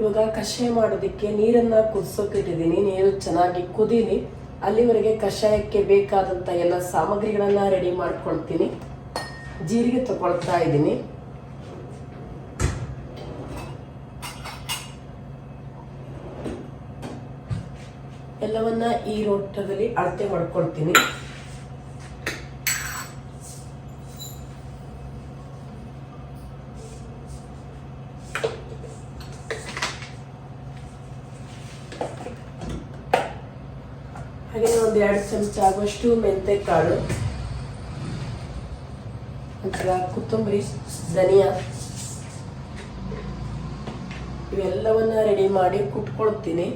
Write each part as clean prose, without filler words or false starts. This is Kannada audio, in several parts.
ಇವಾಗ ಕಷಾಯ ಮಾಡೋದಕ್ಕೆ ನೀರನ್ನು ಕುದಿಸೋಕೆ ಇಟ್ಟಿದ್ದೀನಿ. ನೀರು ಚೆನ್ನಾಗಿ ಕುದೀಲಿ, ಅಲ್ಲಿವರೆಗೆ ಕಷಾಯಕ್ಕೆ ಬೇಕಾದಂಥ ಎಲ್ಲ ಸಾಮಗ್ರಿಗಳನ್ನು ರೆಡಿ ಮಾಡ್ಕೊಳ್ತೀನಿ. ಜೀರಿಗೆ ತಗೊಳ್ತಾ ಇದ್ದೀನಿ. ಎಲ್ಲವನ್ನ ಈ ಲೋಟದಲ್ಲಿ ಅಳತೆ ಮಾಡ್ಕೊಳ್ತೀನಿ. ಹಾಗೆ ಒಂದು 2 ಚಮಚ ಆಗುವಷ್ಟು ಮೆಂತೆ ಕಾಳು, ನಂತರ ಕೊತ್ತಂಬರಿ, ಧನಿಯಾ ಇವೆಲ್ಲವನ್ನ ರೆಡಿ ಮಾಡಿ ಕುಟ್ಕೊಳ್ತೀನಿ.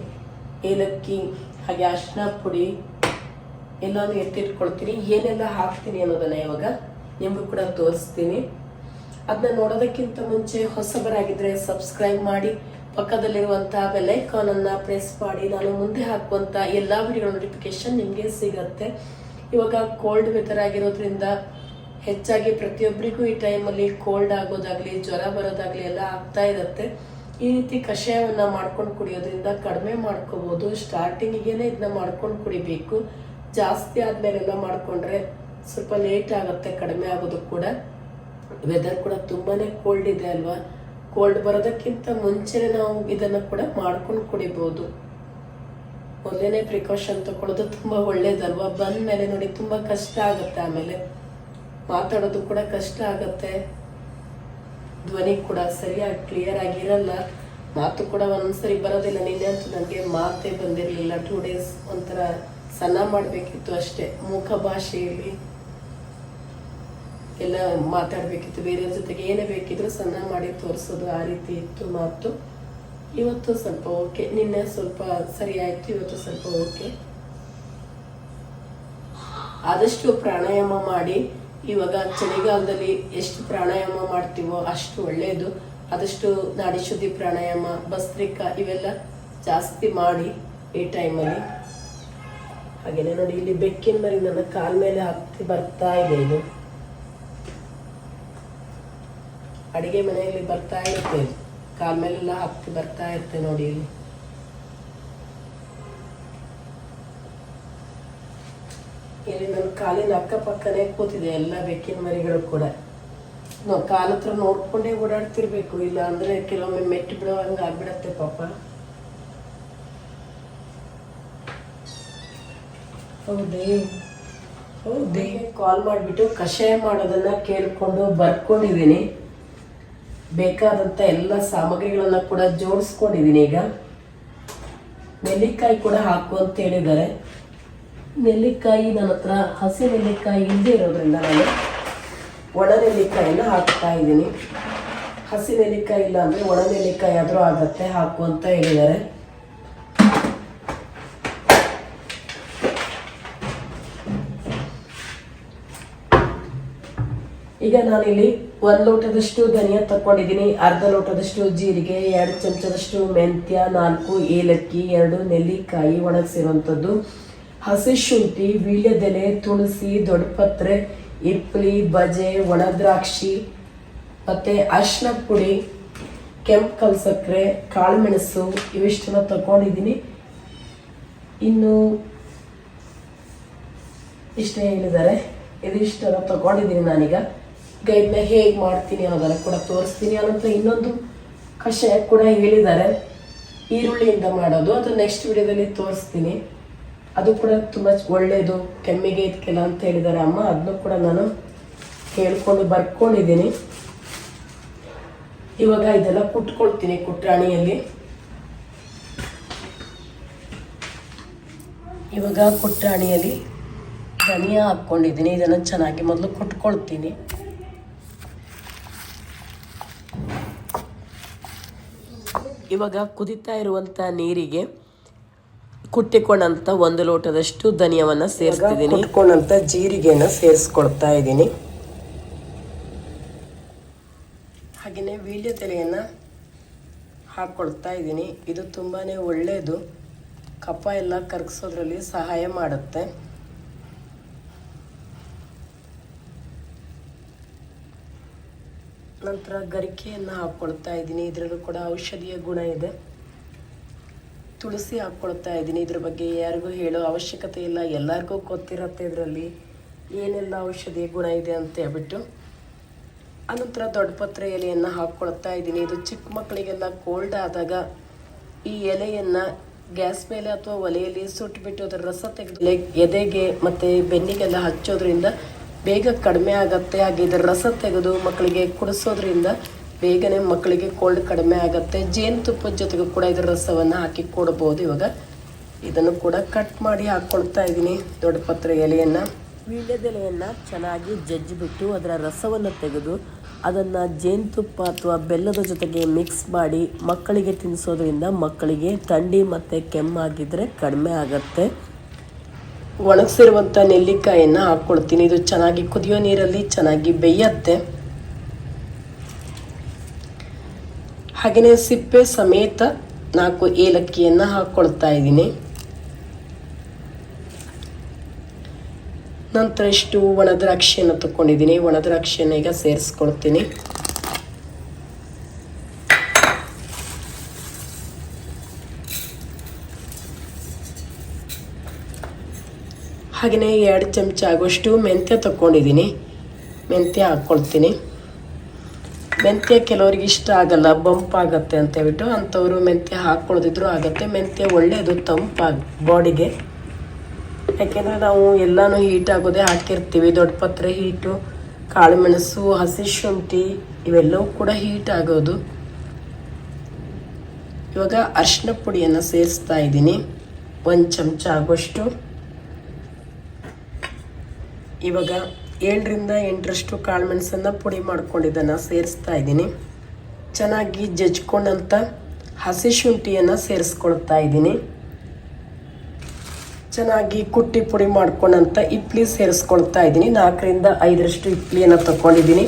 ಏಲಕ್ಕಿ ಹಾಗೆ ಅರಿಶಿನ ಪುಡಿ ಎಲ್ಲಾನು ಎತ್ತಿಟ್ಕೊಳ್ತೀನಿ. ಏನೆಲ್ಲ ಹಾಕ್ತೀನಿ ಅನ್ನೋದನ್ನ ಇವಾಗ ನಿಮಗೂ ಕೂಡ ತೋರಿಸ್ತೀನಿ. ಅದನ್ನ ನೋಡೋದಕ್ಕಿಂತ ಮುಂಚೆ ಹೊಸಬರಾಗಿದ್ರೆ ಸಬ್ಸ್ಕ್ರೈಬ್ ಮಾಡಿ, ಪಕ್ಕದಲ್ಲಿರುವಂತಹ ಬೆಲ್ ಐಕಾನ್ ಅನ್ನ ಪ್ರೆಸ್ ಮಾಡಿ. ನಾನು ಮುಂದೆ ಹಾಕುವಂತ ಎಲ್ಲಾ ವಿಡಿಯೋಗಳ ನೋಟಿಫಿಕೇಶನ್ ನಿಮಗೆ ಸಿಗತ್ತೆ. ಇವಾಗ ಕೋಲ್ಡ್ ವೆದರ್ ಆಗಿರೋದ್ರಿಂದ ಹೆಚ್ಚಾಗಿ ಪ್ರತಿಯೊಬ್ಬರಿಗೂ ಈ ಟೈಮಲ್ಲಿ ಕೋಲ್ಡ್ ಆಗೋದಾಗ್ಲಿ, ಜ್ವರ ಬರೋದಾಗ್ಲಿ ಎಲ್ಲ ಆಗ್ತಾ ಇರುತ್ತೆ. ಈ ರೀತಿ ಕಷಾಯವನ್ನ ಮಾಡ್ಕೊಂಡು ಕುಡಿಯೋದ್ರಿಂದ ಕಡಿಮೆ ಮಾಡ್ಕೋಬಹುದು. ಸ್ಟಾರ್ಟಿಂಗಿಗೆನೆ ಇದನ್ನ ಮಾಡ್ಕೊಂಡು ಕುಡಿಬೇಕು. ಜಾಸ್ತಿ ಆದ್ಮೇಲೆಲ್ಲ ಮಾಡ್ಕೊಂಡ್ರೆ ಸ್ವಲ್ಪ ಲೇಟ್ ಆಗುತ್ತೆ ಕಡಿಮೆ ಆಗೋದು ಕೂಡ. ವೆದರ್ ಕೂಡ ತುಂಬಾನೇ ಕೋಲ್ಡ್ ಇದೆ ಅಲ್ವಾ. ಕೋಲ್ಡ್ ಬರೋದಕ್ಕಿಂತ ಮುಂಚೆನೆ ನಾವು ಇದನ್ನ ಕೂಡ ಮಾಡ್ಕೊಂಡು ಕುಡಿಬಹುದು. ಮೊದಲೇನೆ ಪ್ರಿಕಾಷನ್ ತಗೊಳ್ಳೋದು ತುಂಬಾ ಒಳ್ಳೇದಲ್ವಾ. ಬಂದ್ಮೇಲೆ ನೋಡಿ ತುಂಬಾ ಕಷ್ಟ ಆಗುತ್ತೆ, ಆಮೇಲೆ ಮಾತಾಡೋದು ಕೂಡ ಕಷ್ಟ ಆಗತ್ತೆ, ಧ್ವನಿ ಕೂಡ ಸರಿಯಾಗಿ ಕ್ಲಿಯರ್ ಆಗಿರಲ್ಲ, ಮಾತು ಕೂಡ ಒಂದ್ಸರಿ ಬರೋದಿಲ್ಲ. ನಿನ್ನೆ ಅಂತೂ ನನಗೆ ಮಾತೇ ಬಂದಿರಲಿಲ್ಲ. 2 days ಒಂಥರ ಸಣ್ಣ ಮಾಡಬೇಕಿತ್ತು ಅಷ್ಟೇ. ಮುಖ ಭಾಷೆಯಲ್ಲಿ ಎಲ್ಲ ಮಾತಾಡಬೇಕಿತ್ತು, ಬೇರೆಯವ್ರ ಜೊತೆಗೆ ಏನೇ ಬೇಕಿದ್ರು ಸಣ್ಣ ಮಾಡಿ ತೋರಿಸೋದು, ಆ ರೀತಿ ಇತ್ತು ಮಾತು. ಇವತ್ತು ಸ್ವಲ್ಪ ಓಕೆ, ನಿನ್ನೆ ಸ್ವಲ್ಪ ಸರಿ ಆಯ್ತು, ಇವತ್ತು ಸ್ವಲ್ಪ ಓಕೆ. ಆದಷ್ಟು ಪ್ರಾಣಾಯಾಮ ಮಾಡಿ. ಇವಾಗ ಚಳಿಗಾಲದಲ್ಲಿ ಎಷ್ಟು ಪ್ರಾಣಾಯಾಮ ಮಾಡ್ತೀವೋ ಅಷ್ಟು ಒಳ್ಳೆಯದು. ಆದಷ್ಟು ನಾಡಿ ಶುದ್ಧಿ ಪ್ರಾಣಾಯಾಮ, ಭಸ್ತ್ರಿಕಾ ಇವೆಲ್ಲ ಜಾಸ್ತಿ ಮಾಡಿ ಈ ಟೈಮಲ್ಲಿ. ಹಾಗೇನೆ ನೋಡಿ, ಇಲ್ಲಿ ಬೆಕ್ಕಿನ ಮರಿ ನನ್ನ ಕಾಲ ಮೇಲೆ ಹತ್ತಿ ಬರ್ತಾ ಇದೆ. ಇದು ಅಡಿಗೆ ಮನೆಯಲ್ಲಿ ಬರ್ತಾ ಇರುತ್ತೆ, ಕಾಲ ಮೇಲೆಲ್ಲ ಹತ್ತಿ ಬರ್ತಾ ಇರುತ್ತೆ ನೋಡಿ. ಇಲ್ಲಿ ನನ್ನ ಕಾಲಿನ ಅಕ್ಕಪಕ್ಕನೇ ಕೂತಿದೆ ಎಲ್ಲ ಬೆಕ್ಕಿನ ಮರಿಗಳು ಕೂಡ. ನಾವು ಕಾಲ ಹತ್ರ ನೋಡ್ಕೊಂಡೇ ಓಡಾಡ್ತಿರ್ಬೇಕು, ಇಲ್ಲ ಅಂದ್ರೆ ಕೆಲವೊಮ್ಮೆ ಮೆಟ್ಟು ಬಿಡೋ ಹಂಗ ಆಗ್ಬಿಡತ್ತೆ ಪಾಪ. ಹೌದೇ ಕಾಲ್ ಮಾಡಿಬಿಟ್ಟು ಕಷಾಯ ಮಾಡೋದನ್ನ ಕೇಳ್ಕೊಂಡು ಬರ್ಕೊಂಡಿದ್ದೀನಿ. ಬೇಕಾದಂತ ಎಲ್ಲ ಸಾಮಗ್ರಿಗಳನ್ನ ಕೂಡ ಜೋಡಿಸ್ಕೊಂಡಿದ್ದೀನಿ. ಈಗ ನೆಲ್ಲಿಕಾಯಿ ಕೂಡ ಹಾಕು ಅಂತ ಹೇಳಿದ್ದಾರೆ. ನೆಲ್ಲಿಕಾಯಿ ನನ್ನ ಹತ್ರ ಹಸಿ ನೆಲ್ಲಿಕಾಯಿ ಇಲ್ಲದೆ ಇರೋದ್ರಿಂದ ನಾನು ಒಣ ನೆಲ್ಲಿಕಾಯಿನ ಹಾಕ್ತಾ ಇದ್ದೀನಿ. ಹಸಿ ನೆಲ್ಲಿಕಾಯಿ ಇಲ್ಲ ಅಂದರೆ ಒಣ ನೆಲ್ಲಿಕಾಯಿ ಆದರೂ ಆಗತ್ತೆ, ಹಾಕು ಅಂತ ಹೇಳಿದ್ದಾರೆ. ಈಗ ನಾನಿಲ್ಲಿ 1 ಲೋಟದಷ್ಟು ಧನಿಯಾ ತಗೊಂಡಿದ್ದೀನಿ, ಅರ್ಧ ಲೋಟದಷ್ಟು ಜೀರಿಗೆ, 2 ಚಮಚದಷ್ಟು ಮೆಂತ್ಯ, 4 ಏಲಕ್ಕಿ, 2 ನೆಲ್ಲಿಕಾಯಿ ಒಣಗಿಸಿರುವಂಥದ್ದು, ಹಸಿ ಶುಂಠಿ, ವೀಳ್ಯದೆಲೆ, ತುಳಸಿ, ದೊಡ್ಡಪತ್ರೆ, ಇಪ್ಪಲಿ, ಬಜೆ, ಒಣ ದ್ರಾಕ್ಷಿ, ಮತ್ತೆ ಅರಿಶಿನ ಪುಡಿ, ಕೆಂಪು ಕಲ್ಸಕ್ರೆ, ಕಾಳುಮೆಣಸು ಇವಿಷ್ಟನ್ನ ತಗೊಂಡಿದ್ದೀನಿ. ಇನ್ನು ಇಷ್ಟೇ ಹೇಳಿದ್ದಾರೆ, ಇದಿಷ್ಟನ್ನು ತಗೊಂಡಿದ್ದೀನಿ ನಾನೀಗ. ಈಗ ಇದನ್ನ ಹೇಗೆ ಮಾಡ್ತೀನಿ ಅನ್ನೋದನ್ನ ಕೂಡ ತೋರಿಸ್ತೀನಿ. ಅನಂತರ ಇನ್ನೊಂದು ಕಷಾಯ ಕೂಡ ಹೇಳಿದ್ದಾರೆ, ಈರುಳ್ಳಿಯಿಂದ ಮಾಡೋದು. ಅದು ನೆಕ್ಸ್ಟ್ ವಿಡಿಯೋದಲ್ಲಿ ತೋರಿಸ್ತೀನಿ. ಅದು ಕೂಡ ತುಂಬ ಒಳ್ಳೆಯದು, ಕೆಮ್ಮಿಗೆ ಇದಕ್ಕೆಲ್ಲ ಅಂತ ಹೇಳಿದ್ದಾರೆ ಅಮ್ಮ. ಅದನ್ನು ಕೂಡ ನಾನು ಕೇಳ್ಕೊಂಡು ಬರ್ಕೊಂಡಿದ್ದೀನಿ. ಇವಾಗ ಇದೆಲ್ಲ ಕುಟ್ಕೊಳ್ತೀನಿ ಕುಟ್ರಾಣಿಯಲ್ಲಿ. ಇವಾಗ ಕುಟ್ರಾಣಿಯಲ್ಲಿ ಧನಿಯಾ ಹಾಕ್ಕೊಂಡಿದ್ದೀನಿ. ಇದನ್ನು ಚೆನ್ನಾಗಿ ಮೊದಲು ಕುಟ್ಕೊಳ್ತೀನಿ. ಇವಾಗ ಕುದಿತಾ ಇರುವಂಥ ನೀರಿಗೆ ಕುಟ್ಟಿಕೊಂಡಂಥ 1 ಲೋಟದಷ್ಟು ಧನಿಯಾವನ್ನು ಸೇರಿಸ್ತಿದ್ದೀನಿ. ಕುಟ್ಕೊಂಡಂಥ ಜೀರಿಗೆನ ಸೇರಿಸ್ಕೊಳ್ತಾ ಇದ್ದೀನಿ. ಹಾಗೆಯೇ ವೀಳ್ಯದೆಲೆಯನ್ನು ಹಾಕ್ಕೊಳ್ತಾ ಇದ್ದೀನಿ. ಇದು ತುಂಬಾ ಒಳ್ಳೆಯದು, ಕಫ ಎಲ್ಲ ಕರಗಿಸೋದ್ರಲ್ಲಿ ಸಹಾಯ ಮಾಡುತ್ತೆ. ನಂತರ ಗರಿಕೆಯನ್ನು ಹಾಕ್ಕೊಳ್ತಾ ಇದ್ದೀನಿ. ಇದರಲ್ಲೂ ಕೂಡ ಔಷಧೀಯ ಗುಣ ಇದೆ. ತುಳಸಿ ಹಾಕ್ಕೊಳ್ತಾ ಇದ್ದೀನಿ. ಇದ್ರ ಬಗ್ಗೆ ಯಾರಿಗೂ ಹೇಳೋ ಅವಶ್ಯಕತೆ ಇಲ್ಲ, ಎಲ್ಲರಿಗೂ ಗೊತ್ತಿರುತ್ತೆ ಇದರಲ್ಲಿ ಏನೆಲ್ಲ ಔಷಧಿ ಗುಣ ಇದೆ ಅಂತ ಹೇಳ್ಬಿಟ್ಟು. ಅನಂತರ ದೊಡ್ಡಪತ್ರೆ ಎಲೆಯನ್ನು ಹಾಕ್ಕೊಳ್ತಾ ಇದ್ದೀನಿ. ಇದು ಚಿಕ್ಕ ಮಕ್ಕಳಿಗೆಲ್ಲ ಕೋಲ್ಡ್ ಆದಾಗ ಈ ಎಲೆಯನ್ನು ಗ್ಯಾಸ್ ಮೇಲೆ ಅಥವಾ ಒಲೆಯಲ್ಲಿ ಸುಟ್ಟುಬಿಟ್ಟು ಅದರ ರಸ ತೆಗೆದು ಎದೆಗೆ ಮತ್ತು ಬೆನ್ನಿಗೆಲ್ಲ ಹಚ್ಚೋದ್ರಿಂದ ಬೇಗ ಕಡಿಮೆ ಆಗುತ್ತೆ. ಹಾಗೆ ಇದರ ರಸ ತೆಗೆದು ಮಕ್ಕಳಿಗೆ ಕುಡಿಸೋದ್ರಿಂದ ಬೇಗನೆ ಮಕ್ಕಳಿಗೆ ಕೋಲ್ಡ್ ಕಡಿಮೆ ಆಗುತ್ತೆ. ಜೇನುತುಪ್ಪದ ಜೊತೆಗೂ ಕೂಡ ಇದರ ರಸವನ್ನು ಹಾಕಿ ಕೊಡ್ಬೋದು. ಇವಾಗ ಇದನ್ನು ಕೂಡ ಕಟ್ ಮಾಡಿ ಹಾಕ್ಕೊಳ್ತಾ ಇದ್ದೀನಿ. ದೊಡ್ಡಪತ್ರೆ ಎಲೆಯನ್ನು, ವೀಳ್ಯದೆಲೆಯನ್ನು ಚೆನ್ನಾಗಿ ಜಜ್ಜಿಬಿಟ್ಟು ಅದರ ರಸವನ್ನು ತೆಗೆದು ಅದನ್ನು ಜೇನುತುಪ್ಪ ಅಥವಾ ಬೆಲ್ಲದ ಜೊತೆಗೆ ಮಿಕ್ಸ್ ಮಾಡಿ ಮಕ್ಕಳಿಗೆ ತಿನ್ನಿಸೋದ್ರಿಂದ ಮಕ್ಕಳಿಗೆ ಥಂಡಿ ಮತ್ತು ಕೆಮ್ಮಾಗಿದ್ದರೆ ಕಡಿಮೆ ಆಗುತ್ತೆ. ಒಣಗಿಸಿರುವಂಥ ನೆಲ್ಲಿಕಾಯನ್ನು ಹಾಕ್ಕೊಳ್ತೀನಿ. ಇದು ಚೆನ್ನಾಗಿ ಕುದಿಯೋ ನೀರಲ್ಲಿ ಚೆನ್ನಾಗಿ ಬೇಯುತ್ತೆ. ಹಾಗೆಯೇ ಸಿಪ್ಪೆ ಸಮೇತ 4 ಏಲಕ್ಕಿಯನ್ನು ಹಾಕ್ಕೊಳ್ತಾ ಇದ್ದೀನಿ. ನಂತರ ಇಷ್ಟು ಒಣ ದ್ರಾಕ್ಷಿಯನ್ನು ತಗೊಂಡಿದ್ದೀನಿ. ಒಣ ದ್ರಾಕ್ಷಿಯನ್ನು ಈಗ ಸೇರಿಸ್ಕೊಳ್ತೀನಿ. ಹಾಗೆಯೇ 2 ಚಮಚ ಆಗುವಷ್ಟು ಮೆಂತ್ಯ ತಗೊಂಡಿದ್ದೀನಿ. ಮೆಂತ್ಯ ಹಾಕ್ಕೊಳ್ತೀನಿ. ಮೆಂತ್ಯ ಕೆಲವರಿಗೆ ಇಷ್ಟ ಆಗಲ್ಲ, ಬಂಪ್ ಆಗುತ್ತೆ ಅಂತ ಹೇಳ್ಬಿಟ್ಟು ಅಂಥವರು ಮೆಂತ್ಯ ಹಾಕ್ಕೊಳ್ಳೋದಿದ್ರು ಆಗುತ್ತೆ. ಮೆಂತ್ಯ ಒಳ್ಳೆಯದು ತಂಪಾಗಿ ಬಾಡಿಗೆ. ಯಾಕೆಂದರೆ ನಾವು ಎಲ್ಲನೂ ಹೀಟ್ ಆಗೋದೇ ಹಾಕಿರ್ತೀವಿ. ದೊಡ್ಡಪತ್ರೆ ಹೀಟು, ಕಾಳುಮೆಣಸು, ಹಸಿ ಶುಂಠಿ ಇವೆಲ್ಲವೂ ಕೂಡ ಹೀಟ್ ಆಗೋದು. ಇವಾಗ ಅರಿಶಿನ ಪುಡಿಯನ್ನು ಸೇರಿಸ್ತಾ ಇದ್ದೀನಿ, 1 ಚಮಚ ಆಗೋಷ್ಟು. ಇವಾಗ 7ರಿಂದ 8ರಷ್ಟು ಕಾಳುಮೆಣಸನ್ನು ಪುಡಿ ಮಾಡ್ಕೊಂಡಿದ್ದನ್ನು ಸೇರಿಸ್ತಾ ಇದ್ದೀನಿ. ಚೆನ್ನಾಗಿ ಜಜ್ಕೊಂಡಂಥ ಹಸಿ ಶುಂಠಿಯನ್ನು ಸೇರಿಸ್ಕೊಳ್ತಾ ಇದ್ದೀನಿ. ಚೆನ್ನಾಗಿ ಕುಟ್ಟಿ ಪುಡಿ ಮಾಡ್ಕೊಂಡಂಥ ಇಡ್ಲಿ ಸೇರಿಸ್ಕೊಳ್ತಾ ಇದ್ದೀನಿ. 4ರಿಂದ 5ರಷ್ಟು ಇಡ್ಲಿಯನ್ನು ತಗೊಂಡಿದ್ದೀನಿ.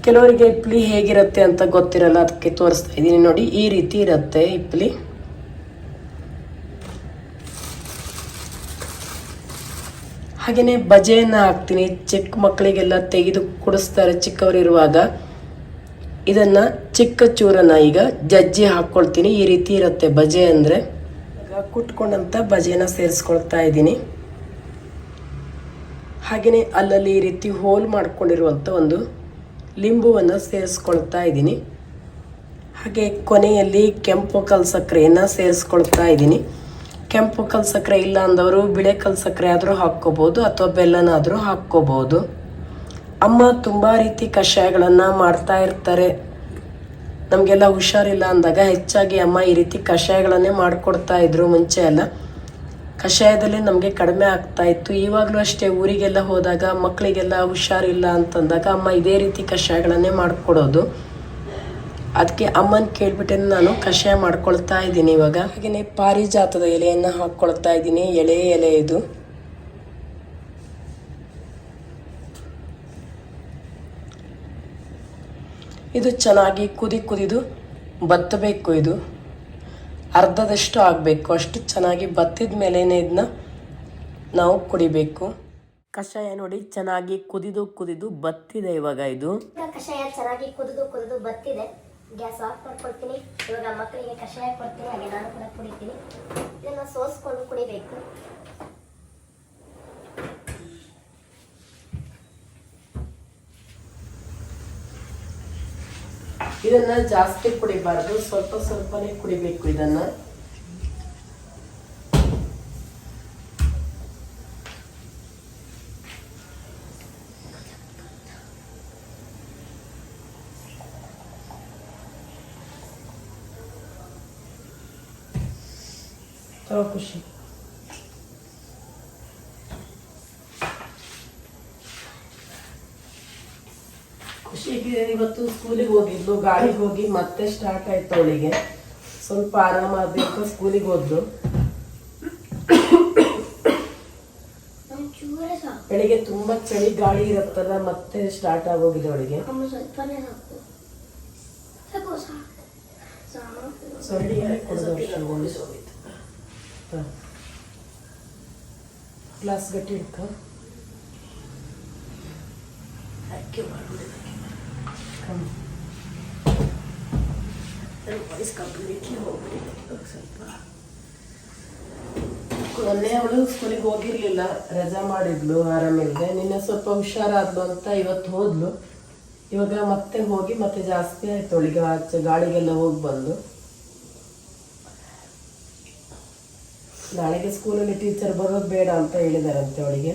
ಕೆಲವರಿಗೆ ಇಡ್ಲಿ ಹೇಗಿರುತ್ತೆ ಅಂತ ಗೊತ್ತಿರಲ್ಲ, ಅದಕ್ಕೆ ತೋರಿಸ್ತಾ ಇದ್ದೀನಿ. ನೋಡಿ, ಈ ರೀತಿ ಇರುತ್ತೆ ಇಡ್ಲಿ. ಹಾಗೆಯೇ ಬಜೆಯನ್ನು ಹಾಕ್ತೀನಿ. ಚಿಕ್ಕ ಮಕ್ಕಳಿಗೆಲ್ಲ ತೆಗೆದು ಕುಡಿಸ್ತಾರೆ ಚಿಕ್ಕವರಿರುವಾಗ. ಇದನ್ನು ಚಿಕ್ಕ ಚೂರನ್ನು ಈಗ ಜಜ್ಜಿ ಹಾಕ್ಕೊಳ್ತೀನಿ. ಈ ರೀತಿ ಇರುತ್ತೆ ಬಜೆ ಅಂದರೆ. ಈಗ ಕುಟ್ಕೊಂಡಂಥ ಬಜೆನ ಸೇರಿಸ್ಕೊಳ್ತಾ ಇದ್ದೀನಿ. ಹಾಗೆಯೇ ಅಲ್ಲಲ್ಲಿ ಈ ರೀತಿ ಹೋಲ್ ಮಾಡ್ಕೊಂಡಿರುವಂಥ ಒಂದು ಲಿಂಬುವನ್ನು ಸೇರಿಸ್ಕೊಳ್ತಾ ಇದ್ದೀನಿ. ಹಾಗೆ ಕೊನೆಯಲ್ಲಿ ಕೆಂಪು ಕಲ್ ಸಕ್ಕರೆಯನ್ನು ಸೇರಿಸ್ಕೊಳ್ತಾ ಇದ್ದೀನಿ. ಕೆಂಪು ಕಲ್ ಸಕ್ಕರೆ ಇಲ್ಲ ಅಂದವರು ಬಿಳೆ ಕಲ್ ಸಕ್ಕರೆ ಆದರೂ ಹಾಕ್ಕೋಬೋದು ಅಥವಾ ಬೆಲ್ಲನಾದರೂ ಹಾಕ್ಕೋಬೋದು. ಅಮ್ಮ ತುಂಬ ರೀತಿ ಕಷಾಯಗಳನ್ನು ಮಾಡ್ತಾ ಇರ್ತಾರೆ. ನಮಗೆಲ್ಲ ಹುಷಾರಿಲ್ಲ ಅಂದಾಗ ಹೆಚ್ಚಾಗಿ ಅಮ್ಮ ಈ ರೀತಿ ಕಷಾಯಗಳನ್ನೇ ಮಾಡಿಕೊಡ್ತಾ ಇದ್ರು. ಮುಂಚೆ ಎಲ್ಲ ಕಷಾಯದಲ್ಲಿ ನಮಗೆ ಕಡಿಮೆ ಆಗ್ತಾ ಇತ್ತು. ಇವಾಗಲೂ ಅಷ್ಟೇ, ಊರಿಗೆಲ್ಲ ಹೋದಾಗ ಮಕ್ಕಳಿಗೆಲ್ಲ ಹುಷಾರಿಲ್ಲ ಅಂತಂದಾಗ ಅಮ್ಮ ಇದೇ ರೀತಿ ಕಷಾಯಗಳನ್ನೇ ಮಾಡಿಕೊಡೋದು. ಅದಕ್ಕೆ ಅಮ್ಮನ ಕೇಳಿಬಿಟ್ಟೆ ನಾನು ಕಷಾಯ ಮಾಡ್ಕೊಳ್ತಾ ಇದ್ದೀನಿ ಇವಾಗ. ಹಾಗೆಯೇ ಪಾರಿಜಾತದ ಎಲೆಯನ್ನು ಹಾಕ್ಕೊಳ್ತಾ ಇದ್ದೀನಿ. ಎಳೆ ಎಲೆ ಇದು. ಇದು ಚೆನ್ನಾಗಿ ಕುದಿದು ಬತ್ತಬೇಕು. ಇದು ಅರ್ಧದಷ್ಟು ಆಗಬೇಕು. ಅಷ್ಟು ಚೆನ್ನಾಗಿ ಬತ್ತಿದ ಮೇಲೇನೆ ಇದನ್ನ ನಾವು ಕುಡಿಬೇಕು. ಕಷಾಯ ನೋಡಿ ಚೆನ್ನಾಗಿ ಕುದಿದು ಬತ್ತಿದೆ. ಇವಾಗ ಇದು ಕಷಾಯ ಚೆನ್ನಾಗಿ ಕುದಿದು ಬತ್ತಿದೆ. ಗ್ಯಾಸ್ ಆಫ್ ಮಾಡ್ಕೊಳ್ತೀನಿ. ಇವಾಗ ಮಕ್ಕಳಿಗೆ ಕಷಾಯ ಕೊಡ್ತೀನಿ, ಹಾಗೆ ನಾನು ಕೂಡ ಕುಡಿತೀನಿ. ಇದನ್ನು ಸೋಸ್ಕೊಂಡು ಕುಡಿಬೇಕು. ಇದನ್ನ ಜಾಸ್ತಿ ಕುಡಿಬಾರ್ದು, ಸ್ವಲ್ಪ ಸ್ವಲ್ಪನೇ ಕುಡಿಬೇಕು ಇದನ್ನ. ಖುಷಿ ಖುಷಿಗೆ ಇವತ್ತು ಸ್ಕೂಲಿಗೆ ಹೋಗಿದ್ಲು. ಗಾಳಿಗೆ ಹೋಗಿ ಮತ್ತೆ ಸ್ಟಾರ್ಟ್ ಆಯ್ತು ಅವಳಿಗೆ. ಸ್ವಲ್ಪ ಆರಾಮಾಗಬೇಕು. ಸ್ಕೂಲಿಗೆ ಹೋದ್ಲು. ಬೆಳಿಗ್ಗೆ ತುಂಬಾ ಚಳಿ ಗಾಳಿ ಇರುತ್ತಲ್ಲ, ಮತ್ತೆ ಸ್ಟಾರ್ಟ್ ಆಗೋಗಿದೆ ಅವಳಿಗೆ. ಗ್ಲಾಸ್ ಗಟ್ಟಿ ಇಡ್ಕ ಹಾಕಿ ವಾಯ್ಸ್ ಕಂಪ್ಲೀಟ್ಲಿ ಹೋಗ್ಬಿಟ್ಟಿದೆ ಸ್ವಲ್ಪ. ಮೊನ್ನೆ ಅವಳು ಸ್ಕೂಲಿಗೆ ಹೋಗಿರ್ಲಿಲ್ಲ, ರಜಾ ಮಾಡಿದ್ಲು, ಆರಾಮಿಲ್ದೆ. ನಿನ್ನೆ ಸ್ವಲ್ಪ ಹುಷಾರಾದ್ಲು ಅಂತ ಇವತ್ತು ಹೋದ್ಲು. ಇವಾಗ ಮತ್ತೆ ಹೋಗಿ ಮತ್ತೆ ಜಾಸ್ತಿ ಆಯ್ತು ಅವಳಿಗೆ. ಆಚೆ ಗಾಳಿಗೆಲ್ಲ ಹೋಗಿ ಬಂದು ನಾಳೆಗೆ ಸ್ಕೂಲಲ್ಲಿ ಟೀಚರ್ ಬರೋದು ಬೇಡ ಅಂತ ಹೇಳಿದಾರಂತೆ ಅವಳಿಗೆ.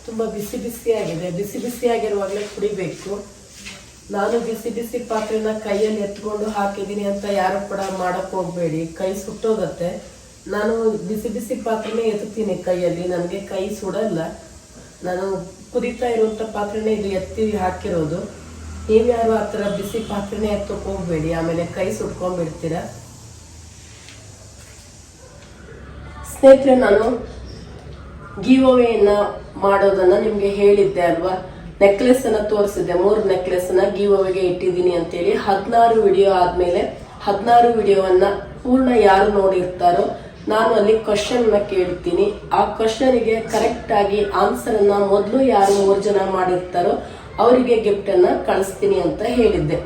ತುಂಬ ಬಿಸಿ ಬಿಸಿ ಆಗಿದೆ. ಬಿಸಿ ಬಿಸಿ ಆಗಿರುವಾಗಲೇ ಕುಡಿಬೇಕು. ನಾನು ಬಿಸಿ ಬಿಸಿ ಪಾತ್ರೆನ ಕೈಯಲ್ಲಿ ಎತ್ಕೊಂಡು ಹಾಕಿದ್ದೀನಿ ಅಂತ ಯಾರು ಕೂಡ ಮಾಡಕ್ ಹೋಗ್ಬೇಡಿ, ಕೈ ಸುಟ್ಟೋಗತ್ತೆ. ನಾನು ಬಿಸಿ ಬಿಸಿ ಪಾತ್ರೆನೇ ಎತ್ತೀನಿ ಕೈಯಲ್ಲಿ, ನನಗೆ ಕೈ ಸುಡಲ್ಲ. ನಾನು ಕುದಿತಾ ಇರುವಂತ ಪಾತ್ರೆನೇ ಇದು ಎತ್ತಿ ಹಾಕಿರೋದು. ನೀವ್ಯಾರು ಆ ಥರ ಬಿಸಿ ಪಾತ್ರೆನೇ ಎತ್ತಕ್ಕೆ ಹೋಗ್ಬೇಡಿ, ಆಮೇಲೆ ಕೈ ಸುಟ್ಕೊಂಡ್ಬಿಡ್ತೀರ. ಸ್ನೇಹಿತರೆ, ನಾನು ಗಿವ್ ಅವೇನ ಮಾಡೋದನ್ನ ನಿಮ್ಗೆ ಹೇಳಿದ್ದೆ ಅಲ್ವಾ. ನೆಕ್ಲೆಸ್ ಅನ್ನ ತೋರಿಸಿದ್ದೆ, 3 ನೆಕ್ಲೆಸ್ ಅನ್ನ ಗಿವ್ ಅವೇಗೆ ಇಟ್ಟಿದ್ದೀನಿ ಅಂತೇಳಿ. 16 ವಿಡಿಯೋ ಆದ್ಮೇಲೆ 16 ವಿಡಿಯೋವನ್ನ ಪೂರ್ಣ ಯಾರು ನೋಡಿರ್ತಾರೋ ನಾನು ಅಲ್ಲಿ ಕ್ವಶನ್ ನ ಕೇಳ್ತೀನಿ. ಆ ಕ್ವಶನ್ಗೆ ಕರೆಕ್ಟ್ ಆಗಿ ಆನ್ಸರ್ ಅನ್ನ ಮೊದಲು ಯಾರು 3 ಜನ ಮಾಡಿರ್ತಾರೋ ಅವರಿಗೆ ಗಿಫ್ಟ್ ಅನ್ನ ಕಳಿಸ್ತೀನಿ ಅಂತ ಹೇಳಿದ್ದೆ.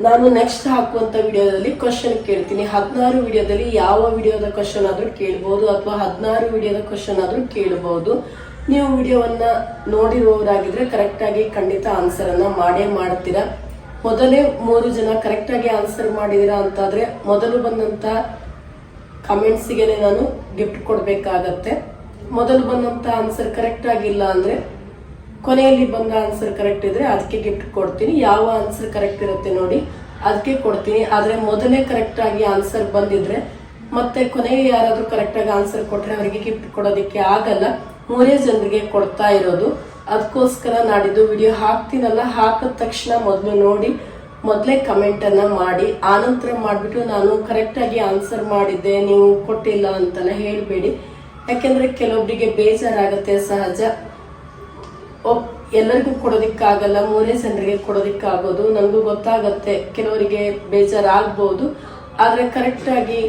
ನಾನು ನೆಕ್ಸ್ಟ್ ಹಾಕುವಂತ ವಿಡಿಯೋದಲ್ಲಿ ಕ್ವಶನ್ ಕೇಳ್ತೀನಿ. 16 ವಿಡಿಯೋದಲ್ಲಿ ಯಾವ ವಿಡಿಯೋದ ಕ್ವಶನ್ ಆದ್ರೂ ಕೇಳಬಹುದು, ಅಥವಾ 16 ವಿಡಿಯೋದ ಕ್ವಶನ್ ಆದ್ರೂ ಕೇಳಬಹುದು. ನೀವು ವಿಡಿಯೋವನ್ನ ನೋಡಿರುವವರಾಗಿದ್ರೆ ಕರೆಕ್ಟ್ ಆಗಿ ಖಂಡಿತ ಆನ್ಸರ್ ಅನ್ನ ಮಾಡೇ ಮಾಡ್ತೀರಾ. ಮೊದಲೇ 3 ಜನ ಕರೆಕ್ಟ್ ಆಗಿ ಆನ್ಸರ್ ಮಾಡಿದಿರಾ ಅಂತಾದ್ರೆ ಮೊದಲು ಬಂದಂತ ಕಮೆಂಟ್ಸ್ಗೆ ನಾನು ಗಿಫ್ಟ್ ಕೊಡ್ಬೇಕಾಗತ್ತೆ. ಮೊದಲು ಬಂದಂತ ಆನ್ಸರ್ ಕರೆಕ್ಟ್ ಆಗಿಲ್ಲ ಅಂದ್ರೆ ಕೊನೆಯಲ್ಲಿ ಬಂದ ಆನ್ಸರ್ ಕರೆಕ್ಟ್ ಇದ್ರೆ ಅದಕ್ಕೆ ಗಿಫ್ಟ್ ಕೊಡ್ತೀನಿ. ಯಾವ ಆನ್ಸರ್ ಕರೆಕ್ಟ್ ಇರುತ್ತೆ ನೋಡಿ ಅದಕ್ಕೆ ಕೊಡ್ತೀನಿ. ಆದ್ರೆ ಮೊದಲೇ ಕರೆಕ್ಟ್ ಆಗಿ ಆನ್ಸರ್ ಬಂದಿದ್ರೆ ಮತ್ತೆ ಕೊನೆಗೆ ಯಾರಾದ್ರೂ ಕರೆಕ್ಟ್ ಆಗಿ ಆನ್ಸರ್ ಕೊಟ್ರೆ ಅವರಿಗೆ ಗಿಫ್ಟ್ ಕೊಡೋದಕ್ಕೆ ಆಗಲ್ಲ. 3 ಜನರಿಗೆ ಕೊಡ್ತಾ ಇರೋದು. ಅದಕ್ಕೋಸ್ಕರ ನಾಡಿದ್ದು ವಿಡಿಯೋ ಹಾಕ್ತೀನಲ್ಲ, ಹಾಕಿದ ತಕ್ಷಣ ಮೊದಲು ನೋಡಿ, ಮೊದಲೇ ಕಮೆಂಟ್ ಅನ್ನ ಮಾಡಿ, ಆನಂತರ ಮಾಡ್ಬಿಟ್ಟು ನಾನು ಕರೆಕ್ಟ್ ಆಗಿ ಆನ್ಸರ್ ಮಾಡಿದ್ದೆ ನೀವು ಕೊಟ್ಟಿಲ್ಲ ಅಂತೆಲ್ಲ ಹೇಳ್ಬೇಡಿ. ಯಾಕೆಂದ್ರೆ ಕೆಲವೊಬ್ಬರಿಗೆ ಬೇಜಾರಾಗತ್ತೆ, ಸಹಜ. ಎಲ್ಲರಿಗೂ ಕೊಡೋದಿಕ್ಕಾಗಲ್ಲ, 3 ಜನರಿಗೆ ಕೊಡೋದಿಕ್ಕಾಗೋದು. ನನಗೂ ಗೊತ್ತಾಗತ್ತೆ ಕೆಲವರಿಗೆ ಬೇಜಾರಾಗ್ಬೋದು. ಆದ್ರೆ ಕರೆಕ್ಟ್ ಆಗಿ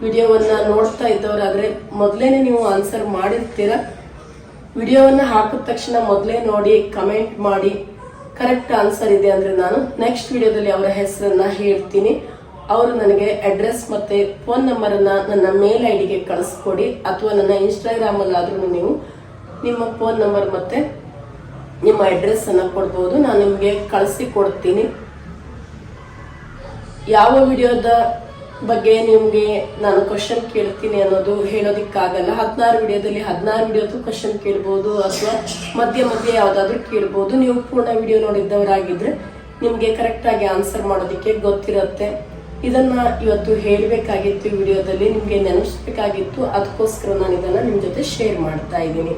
ವಿಡಿಯೋವನ್ನ ನೋಡ್ತಾ ಇದ್ದವರಾದ್ರೆ ಮೊದಲೇನೆ ನೀವು ಆನ್ಸರ್ ಮಾಡಿರ್ತೀರ. ವಿಡಿಯೋವನ್ನ ಹಾಕಿದ ತಕ್ಷಣ ಮೊದಲೇ ನೋಡಿ ಕಮೆಂಟ್ ಮಾಡಿ ಕರೆಕ್ಟ್ ಆನ್ಸರ್ ಇದೆ ಅಂದ್ರೆ ನಾನು ನೆಕ್ಸ್ಟ್ ವಿಡಿಯೋದಲ್ಲಿ ಅವರ ಹೆಸರನ್ನ ಹೇಳ್ತೀನಿ. ಅವರು ನನಗೆ ಅಡ್ರೆಸ್ ಮತ್ತೆ ಫೋನ್ ನಂಬರ್ ಅನ್ನ ನನ್ನ ಮೇಲ್ ಐಡಿಗೆ ಕಳಿಸ್ಕೊಡಿ, ಅಥವಾ ನನ್ನ ಇನ್ಸ್ಟಾಗ್ರಾಮ್ ಅಲ್ಲಾದ್ರೂ ನೀವು ನಿಮ್ಮ ಫೋನ್ ನಂಬರ್ ಮತ್ತೆ ನಿಮ್ಮ ಅಡ್ರೆಸ್ ಅನ್ನ ಕೊಡ್ಬೋದು, ನಾನು ನಿಮ್ಗೆ ಕಳಿಸಿ ಕೊಡ್ತೀನಿ. ಯಾವ ವಿಡಿಯೋದ ಬಗ್ಗೆ ನಿಮ್ಗೆ ನಾನು ಕ್ವಶನ್ ಕೇಳ್ತೀನಿ ಅನ್ನೋದು ಹೇಳೋದಿಕ್ಕಾಗಲ್ಲ. 16 ವಿಡಿಯೋದಲ್ಲಿ 16 ವಿಡಿಯೋದು ಕ್ವಶನ್ ಕೇಳ್ಬೋದು, ಅಥವಾ ಮಧ್ಯೆ ಮಧ್ಯೆ ಯಾವ್ದಾದ್ರು ಕೇಳ್ಬೋದು. ನೀವು ಪೂರ್ಣ ವಿಡಿಯೋ ನೋಡಿದ್ದವರಾಗಿದ್ರೆ ನಿಮ್ಗೆ ಕರೆಕ್ಟ್ ಆಗಿ ಆನ್ಸರ್ ಮಾಡೋದಕ್ಕೆ ಗೊತ್ತಿರುತ್ತೆ. ಇದನ್ನ ಇವತ್ತು ಹೇಳ್ಬೇಕಾಗಿತ್ತು ವಿಡಿಯೋದಲ್ಲಿ, ನಿಮ್ಗೆ ನೆನಪಿಸ್ಬೇಕಾಗಿತ್ತು. ಅದಕ್ಕೋಸ್ಕರ ನಾನು ಇದನ್ನ ನಿಮ್ ಜೊತೆ ಶೇರ್ ಮಾಡ್ತಾ ಇದ್ದೀನಿ.